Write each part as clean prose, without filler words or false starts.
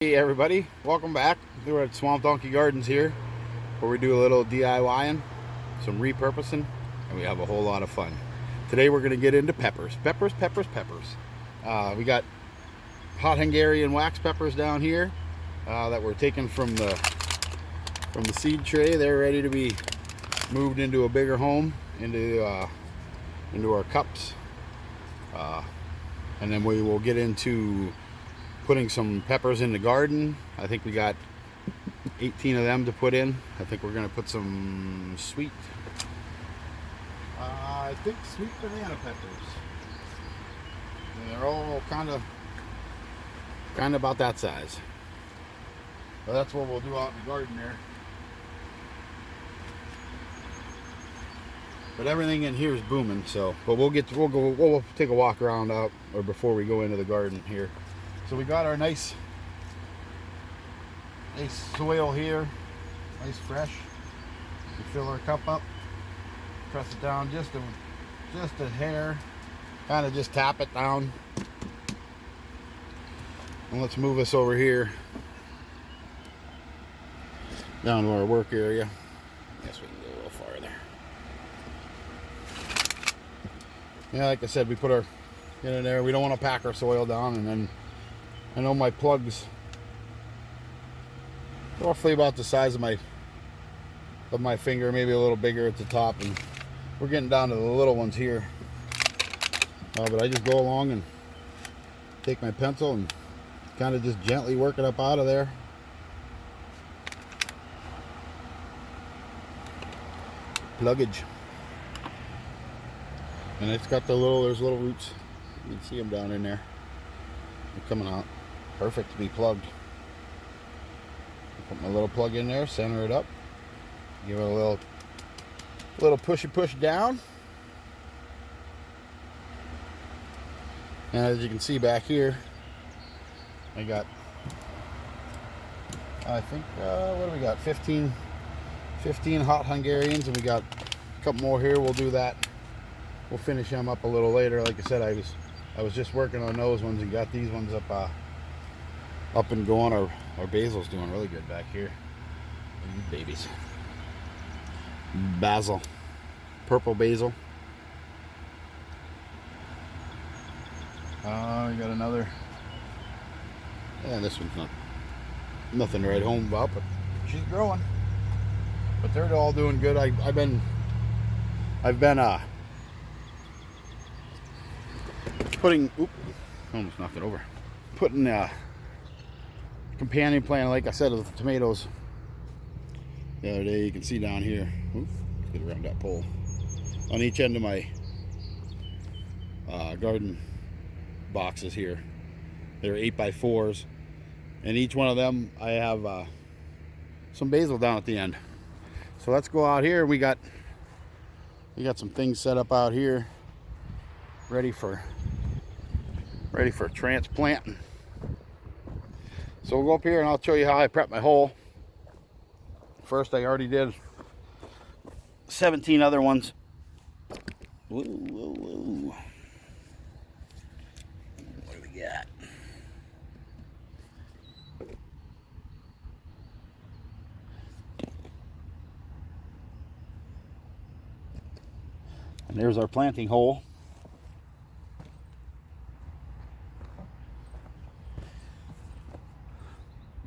Hey everybody, welcome back. We're at Swamp Donkey Gardens here, where we do a little DIYing, some repurposing, and we have a whole lot of fun. Today we're going to get into peppers. Peppers. We got hot Hungarian wax peppers down here that were taken from the seed tray. They're ready to be moved into a bigger home, into our cups, and then we will get into putting some peppers in the garden. I think we got 18 of them to put in. I think we're going to put some sweet, I think sweet banana peppers. And they're all kind of about that size. But that's what we'll do out in the garden there. But everything in here is booming. So, but we'll take a walk around out, or before we go into the garden here. So we got our nice soil here, nice fresh. We fill our cup up, press it down just a hair, kind of just tap it down. And let's move us over here down to our work area. Guess we can go a little farther. Yeah, like I said, we put our in there. We don't want to pack our soil down, and then I know my plugs roughly about the size of my finger, maybe a little bigger at the top, and we're getting down to the little ones here. But I just go along and take my pencil and kind of just gently work it up out of there. Pluggage. And it's got there's little roots. You can see them down in there. They're coming out. Perfect to be plugged. Put my little plug in there, center it up, give it a little push down. And as you can see back here, I got, I think, what do we got? 15 hot Hungarians, and we got a couple more here. We'll do that. We'll finish them up a little later. Like I said, I was just working on those ones and got these ones up and going. Our basil's doing really good back here. Babies. Basil. Purple basil. I got another. Yeah, this one's nothing to write home about, but she's growing. But they're all doing good. I've been putting, almost knocked it over. Putting companion plant, like I said, of the tomatoes the other day. You can see down here, get around that pole, on each end of my garden boxes here. They're 8x4s, and each one of them I have some basil down at the end. So let's go out here. We got some things set up out here ready for transplanting. So we'll go up here and I'll show you how I prep my hole. First, I already did 17 other ones. Whoa. What do we got? And there's our planting hole.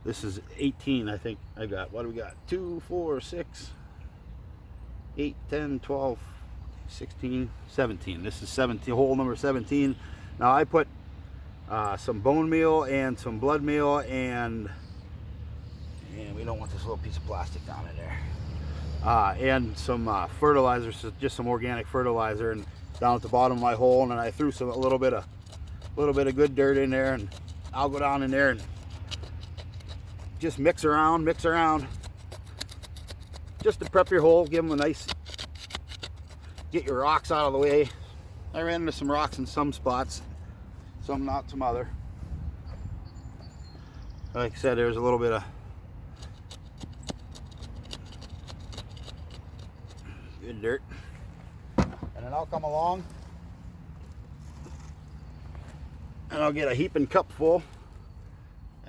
This is 18, I think I got. What do we got? 2, 4, 6, 8, 10, 12, 16, 17. This is 17, hole number 17. Now I put some bone meal and some blood meal, and we don't want this little piece of plastic down in there. And some fertilizer, so just some organic fertilizer, and down at the bottom of my hole. And then I threw a little bit of good dirt in there, and I'll go down in there and just mix around, just to prep your hole, give them a nice, get your rocks out of the way. I ran into some rocks in some spots, some not, some other. Like I said, there's a little bit of good dirt. And then I'll come along and I'll get a heaping cup full,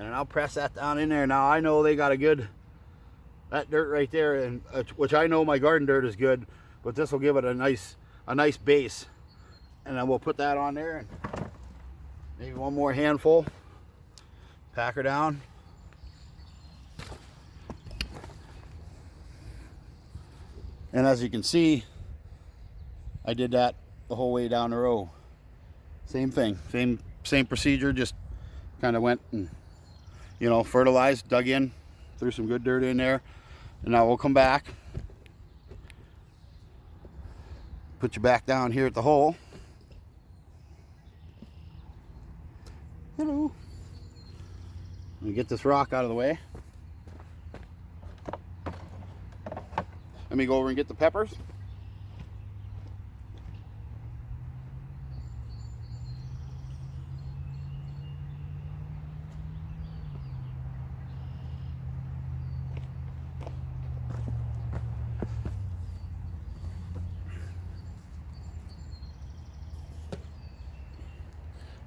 And then I'll press that down in there. Now I know they got a good, that dirt right there, and which I know my garden dirt is good, but this will give it a nice base. And then we'll put that on there, and maybe one more handful. Pack her down. And as you can see, I did that the whole way down the row. Same thing, same procedure, just kind of went and, you know, fertilized, dug in, threw some good dirt in there. And now we'll come back, put you back down here at the hole. Hello. Let me get this rock out of the way. Let me go over and get the peppers.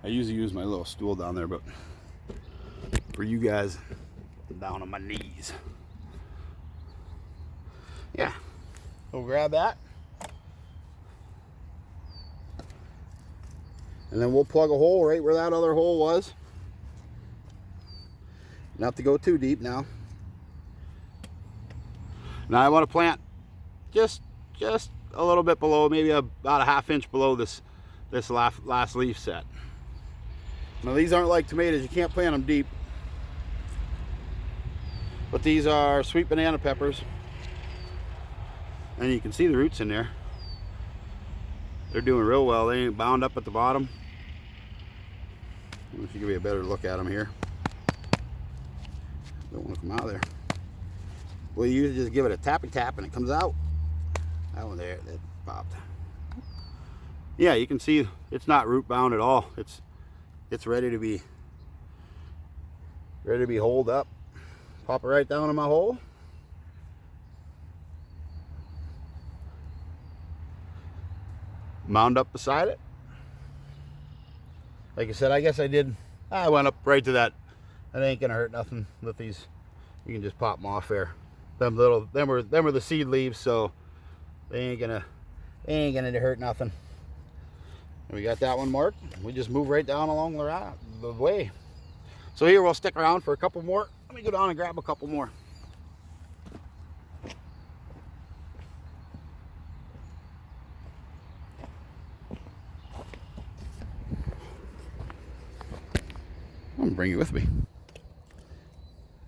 I usually use my little stool down there, but for you guys, I'm down on my knees. Yeah, we'll grab that. And then we'll plug a hole right where that other hole was. Not to go too deep now. Now I want to plant just a little bit below, maybe about a ½ inch below this last leaf set. Now these aren't like tomatoes, you can't plant them deep. But these are sweet banana peppers. And you can see the roots in there. They're doing real well. They ain't bound up at the bottom. Let me give you a better look at them here. Don't want to come out of there. Well, you usually just give it a tappy tap and it comes out. That one there, that popped. Yeah, you can see it's not root bound at all. It's ready to be holed up. Pop it right down in my hole. Mound up beside it. Like I said, I guess I went up right to that. That ain't gonna hurt nothing with these. You can just pop them off there. Them were the seed leaves, so they ain't gonna hurt nothing. And we got that one marked. We just move right down along the way. So here we'll stick around for a couple more. Let me go down and grab a couple more. I'm gonna bring it with me.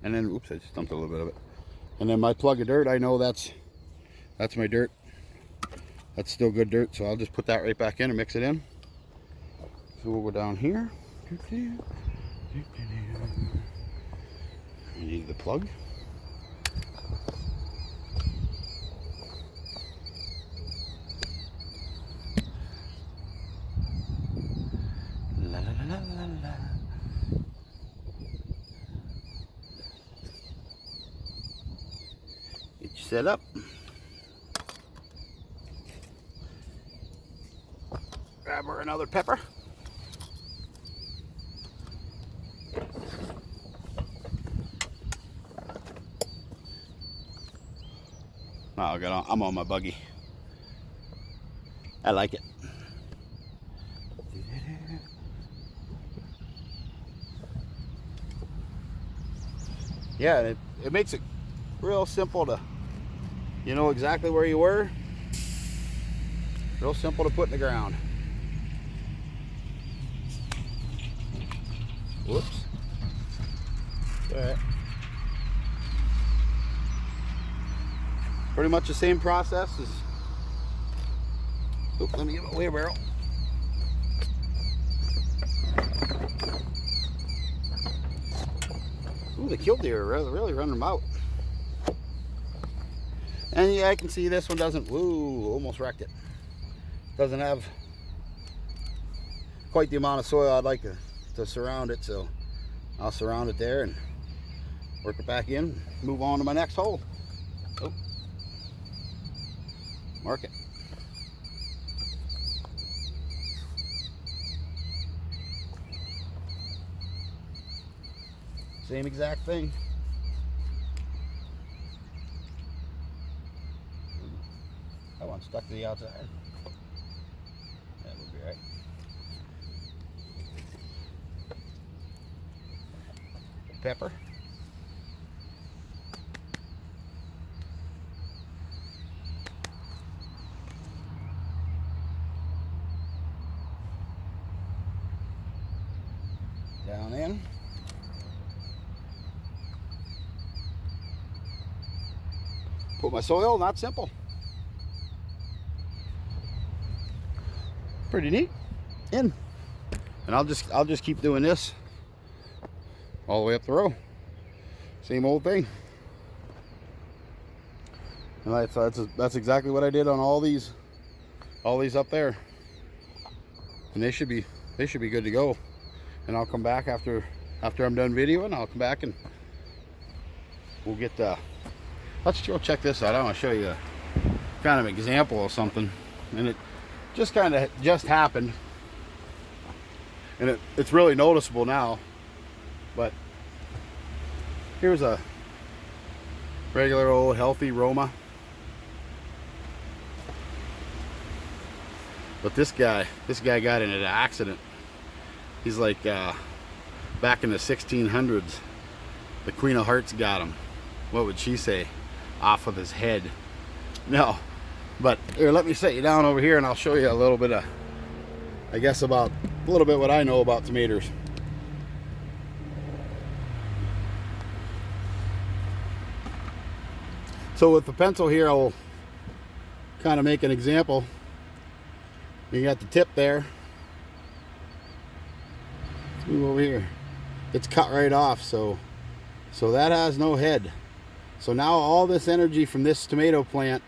And then, oops, I just dumped a little bit of it. And then my plug of dirt, I know that's my dirt. That's still good dirt, so I'll just put that right back in and mix it in. So we'll go down here. I need the plug. La la la la la. Get you set up. Grab her another pepper. Oh, I'm on my buggy. I like it. Yeah, it makes it real simple to, you know exactly where you were. Real simple to put in the ground. Whoops. All right. Pretty much the same process as. Oops, let me get my wheelbarrow. Ooh, the killdeer are really running them out. And yeah, I can see this one doesn't. Woo, almost wrecked it. Doesn't have quite the amount of soil I'd like to surround it, so I'll surround it there and work it back in. Move on to my next hole. Oh. Mark it. Same exact thing. That one stuck to the outside. That would be right. Pepper. Down in. Put my soil, not simple. Pretty neat. In. And I'll just keep doing this all the way up the row. Same old thing. And that's exactly what I did on all these up there. And they should be good to go. And I'll come back after I'm done videoing. I'll come back and we'll get let's go check this out. I want to show you a kind of example of something, and it just kind of happened, and it's really noticeable now. But here's a regular old healthy Roma, but this guy got in an accident. He's like back in the 1600s, the Queen of Hearts got him. What would she say? Off of his head. No, but here, let me set you down over here and I'll show you a little bit of, I guess, about a little bit what I know about tomatoes. So with the pencil here, I will kind of make an example. You got the tip there. Let's move over here. It's cut right off, so that has no head. So now all this energy from this tomato plant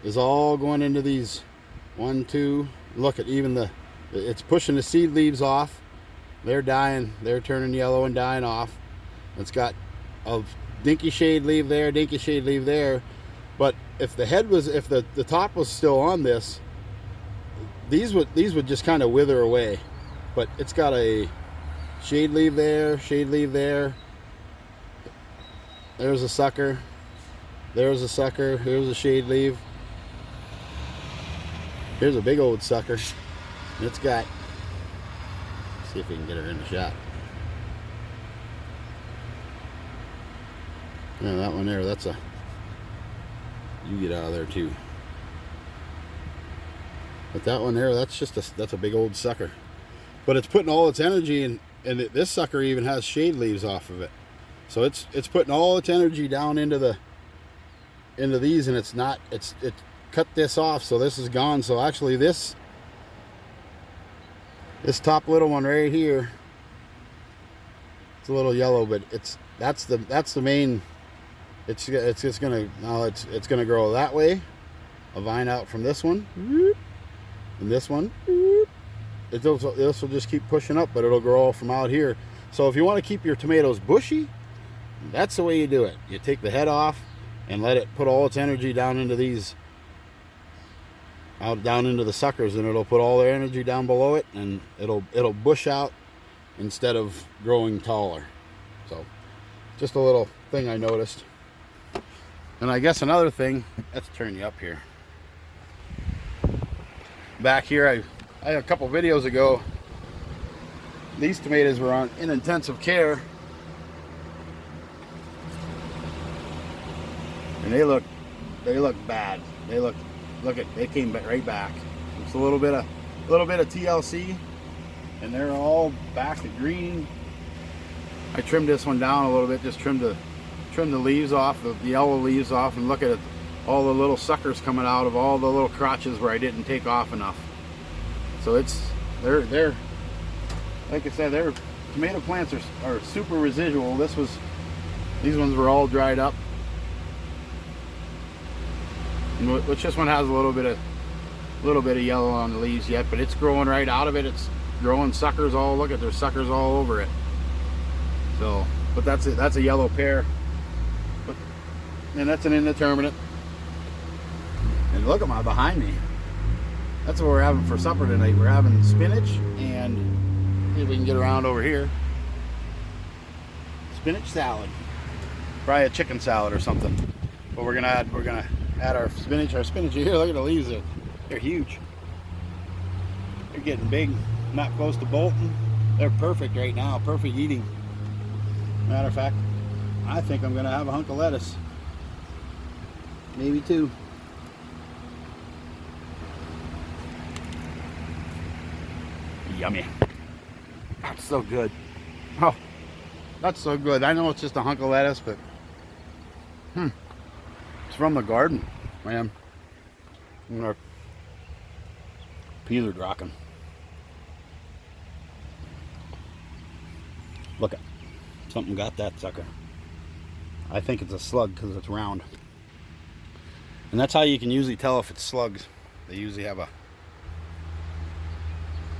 is all going into these 1, 2. Look at even it's pushing the seed leaves off. They're dying. They're turning yellow and dying off. It's got a dinky shade leaf there, dinky shade leaf there. But if the head was, if the top was still on this, these would just kind of wither away. But it's got a shade leaf there, shade leaf there. There's a sucker. There's a sucker. Here's a shade leaf. Here's a big old sucker. It's got, let's see if we can get her in the shot. Yeah, that one there, that's a, you get out of there too. But that one there, that's a big old sucker. But it's putting all its energy in, and this sucker even has shade leaves off of it. So it's putting all its energy down into these, and it cut this off, so this is gone. So actually this top little one right here, it's a little yellow, but that's the main. It's just gonna, now it's gonna grow that way, a vine out from this one, and this one. This will just keep pushing up, but it'll grow from out here. So if you want to keep your tomatoes bushy, that's the way you do it. You take the head off and let it put all its energy down into these, down into the suckers, and it'll put all their energy down below it, and it'll bush out instead of growing taller. So just a little thing I noticed. And I guess another thing, let's turn you up here. Back here, I had a couple videos ago, these tomatoes were in intensive care, and they look bad. They came right back. It's a little bit of TLC, and they're all back to green. I trimmed this one down a little bit, just trimmed the leaves off, the yellow leaves off, and look at it, all the little suckers coming out of all the little crotches where I didn't take off enough. So they're like I said, their tomato plants are super residual. These ones were all dried up, which this one has a little bit of yellow on the leaves yet, but it's growing right out of it. It's growing suckers all, look at, there's suckers all over it. So, but that's a yellow pear, and that's an indeterminate. And look at my behind me. That's what we're having for supper tonight. We're having spinach, and see if we can get around over here. spinach salad. Probably a chicken salad or something. But we're gonna add our spinach. Our spinach here. Look at the leaves. They're huge. They're getting big. Not close to bolting. They're perfect right now. Perfect eating. Matter of fact, I think I'm gonna have a hunk of lettuce. Maybe two. Yummy. That's so good. Oh, that's so good. I know it's just a hunk of lettuce, but it's from the garden, man. And our peas are rocking. Look at something got that sucker. I think it's a slug because it's round. And that's how you can usually tell if it's slugs. They usually have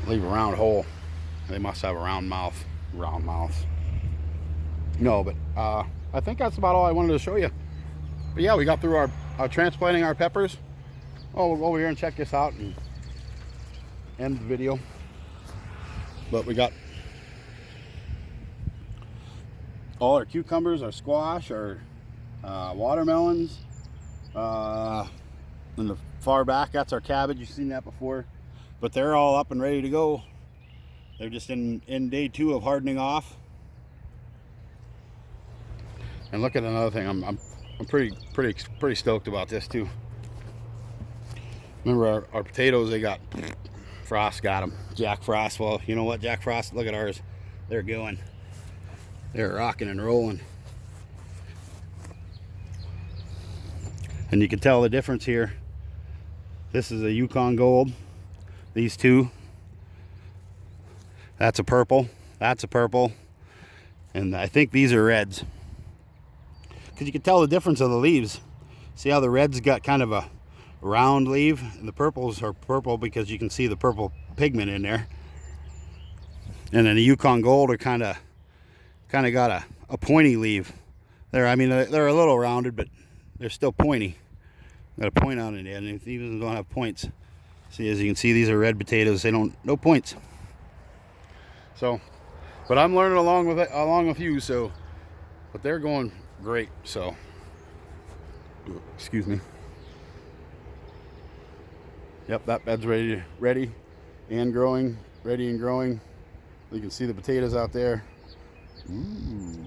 leave a round hole. They must have a round mouth. Round mouth. No, but I think that's about all I wanted to show you. But yeah, we got through our transplanting our peppers. Oh, we'll go over here and check this out and end the video. But we got all our cucumbers, our squash, our watermelons. In the far back, that's our cabbage. You've seen that before. But they're all up and ready to go. They're just in day 2 of hardening off. And look at another thing. I'm pretty stoked about this too. Remember our potatoes? They got Frost got them. Jack Frost. Well, you know what? Jack Frost. Look at ours. They're going. They're rocking and rolling. And you can tell the difference here. This is a Yukon Gold. These two. That's a purple. That's a purple. And I think these are reds. Because you can tell the difference of the leaves. See how the red's got kind of a round leaf, and the purples are purple because you can see the purple pigment in there. And then the Yukon Gold are kind of got a pointy leaf. I mean, they're a little rounded, but they're still pointy. Got a point on it, and these don't have points. See, as you can see, these are red potatoes. They don't, no points. So, but I'm learning along with you. So, but they're going great. So, excuse me. Yep, that bed's ready and growing, ready and growing. You can see the potatoes out there. Ooh,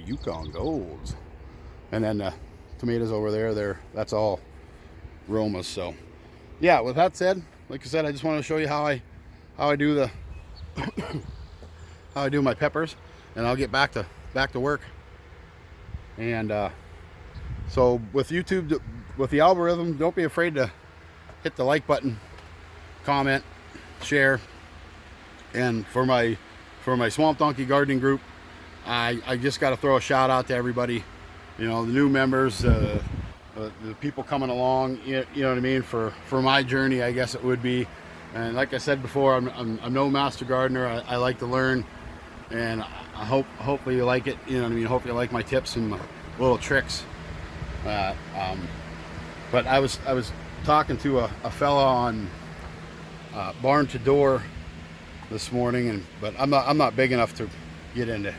Yukon Golds. And then the tomatoes over there, that's all Romas. So yeah, with that said, like I said, I just want to show you how I do the how I do my peppers, and I'll get back to work. And so with YouTube, with the algorithm, don't be afraid to hit the like button, comment, share. And for my Swamp Donkey gardening group, I just got to throw a shout out to everybody, you know, the new members, the people coming along, you know what I mean, for my journey, I guess it would be. And like I said before, I'm no master gardener. I like to learn, and I hopefully you like it, you know what I mean. Hopefully you like my tips and my little tricks. But I was talking to a fella on barn to door this morning, but I'm not big enough to get into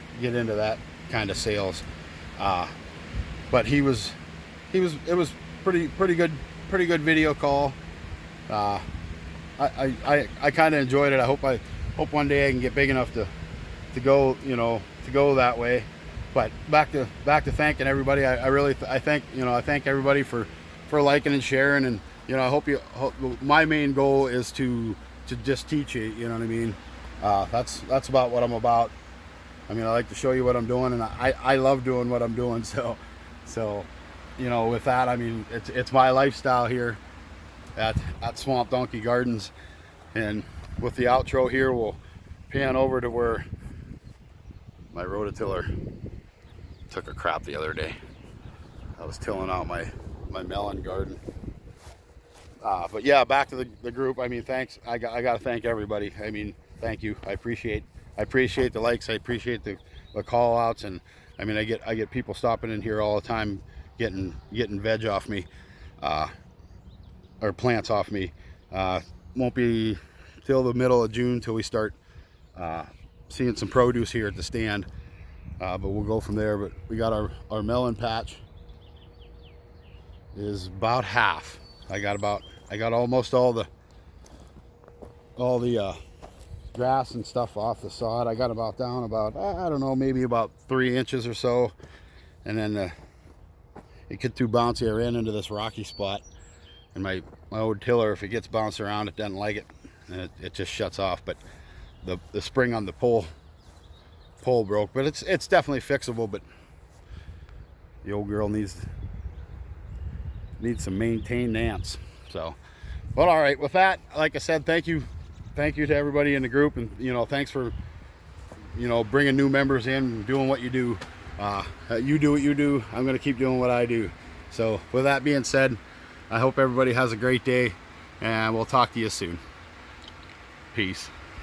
that kind of sales. But it was pretty good video call. I kind of enjoyed it. I hope one day I can get big enough to go, you know, to go that way. But back to thanking everybody. I thank everybody for liking and sharing, and you know, I hope my main goal is to just teach you, you know what I mean. That's about what I'm about. I mean, I like to show you what I'm doing, and I love doing what I'm doing. So you know, with that, I mean, it's my lifestyle here at Swamp Donkey Gardens. And with the outro here, we'll pan over to where my rototiller took a crap the other day. I was tilling out my melon garden. But yeah, back to the group. I mean, thanks. I got to thank everybody. I mean, thank you. I appreciate the likes. I appreciate the call outs. And I mean, I get people stopping in here all the time, getting veg off me, or plants off me. Won't be till the middle of June till we start seeing some produce here at the stand. but we'll go from there. But we got our melon patch is about half. I got almost all the grass and stuff off the sod. I got about down about, I don't know, maybe about 3 inches or so, and then it get too bouncy. I ran into this rocky spot, and my old tiller, if it gets bounced around, it doesn't like it, and it just shuts off. But the spring on the pole broke, but it's definitely fixable. But the old girl needs some maintenance. So, but all right, with that, like I said, thank you to everybody in the group, and thanks for bringing new members in and doing what you do. You do what you do, I'm going to keep doing what I do. So with that being said, I hope everybody has a great day, and we'll talk to you soon. Peace.